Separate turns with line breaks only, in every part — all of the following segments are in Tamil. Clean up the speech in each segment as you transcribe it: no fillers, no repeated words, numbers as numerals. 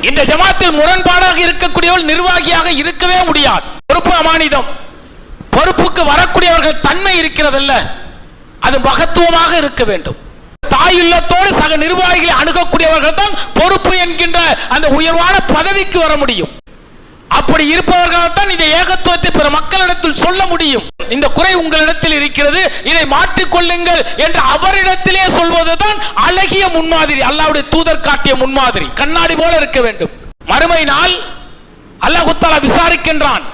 இந்த ஜமாத்தில் முரண்பாடாக இருக்கக்கூடியவர்கள் நிர்வாகியாக இருக்கவே முடியாது. பொறுப்பு அமானிதம். பொறுப்புக்கு வரக்கூடியவர்கள் தன்மை இருக்கிறதல்ல, அது மகத்துவமாக இருக்க வேண்டும். தாயுள்ளத்தோடு சக நிர்வாகிகளை அணுகக்கூடியவர்கள் தான் பொறுப்பு என்கின்ற அந்த உயர்வான பதவிக்கு வர முடியும். அப்படி இருப்பவர்கள் தான் இந்த ஏகத்துவத்தை பிற மக்களிடத்தில் சொல்ல முடியும். இந்த குறை உங்களிடத்தில் இருக்கிறது, இதை மாற்றிக்கொள்ளுங்கள் என்று அவரிடத்திலே சொல்வதுதான் அழகிய முன்மாதிரி. அல்லாஹ்வுடைய தூதர் காட்டிய முன்மாதிரி கண்ணாடி போல இருக்க வேண்டும். மறுமை நாள் அல்லாஹ் தஆலா விசாரிக்கின்றான்.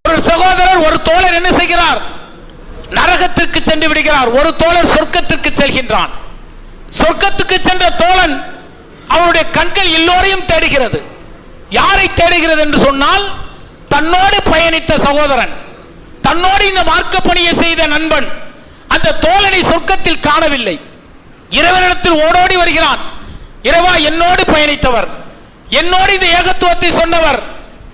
ஒரு சகோதரர், ஒரு தோழர் என்ன செய்கிறார்? நரகத்திற்கு சென்று விடுகிறார். ஒரு தோழர் சொர்க்கத்திற்கு செல்கின்றான். சொர்க்கத்துக்கு சென்ற தோழன் அவனுடைய கண்கள் எல்லோரையும் தேடுகிறது. யாரை தேடுகிறது என்று சொன்னால், தன்னோடு பயணித்த சகோதரன், தன்னோடு இந்த மார்க்க பணியை செய்த நண்பன். அந்த தோழனை சொர்க்கத்தில் காணவில்லை. இறைவனிடத்தில் ஓடோடி வருகிறான். இறைவா, என்னோடு பயணித்தவர், என்னோடு இந்த ஏகத்துவத்தை சொன்னவர்,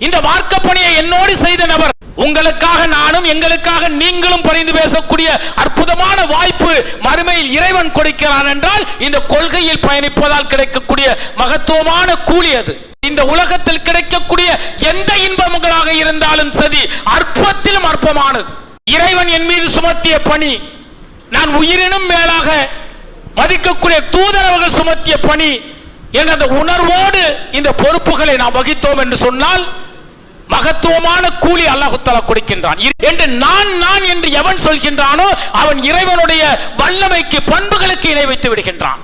இந்த மார்க்க பணியை என்னோடு செய்த நபர், உங்களுக்காக நானும் எங்களுக்காக நீங்களும் பரிந்து பேசக்கூடிய அற்புதமான வாய்ப்பு மறுமையில் இறைவன் கொடுக்கிறான் என்றால், இந்த கொள்கையில் பயணிப்பதால் கிடைக்கக்கூடிய மகத்துவமான கூலி அது. இந்த உலகத்தில் கிடைக்கக்கூடிய எந்த இன்பங்களாக இருந்தாலும் சரி, அற்பத்திலும் அற்பமானது. இறைவன் என் மீது சுமத்திய பணி, நான் உயிரினும் மேலாக மதிக்கக்கூடிய தூதரவர்கள் சுமத்திய பணி என்ற அந்த உணர்வோடு இந்த பொறுப்புகளை நாம் வகித்தோம் என்று சொன்னால், மகத்துவமான கூலி அல்லாஹ் தஆலா கொடுக்கின்றான் என்று நான் என்று எவன் சொல்கின்றானோ அவன் இறைவனுடைய வல்லமைக்கு, பண்புகளுக்கு இணை வைத்து விடுகின்றான்.